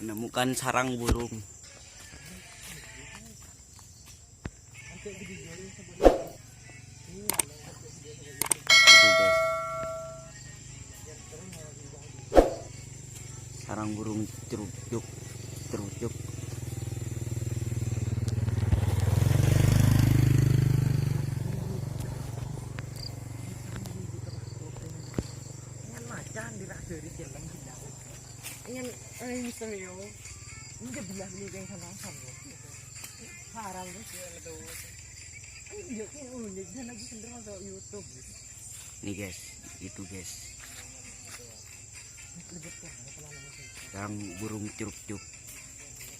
menemukan sarang burung. Itu guys, sarang burung cerucuk. Macan dirah dari jalan bilang ingin misalnya ini dia bilang ini kayak sama parang tuh dia kayak unik dan lagi cenderung masuk YouTube Nih guys, itu guys, sarang burung cerucuk.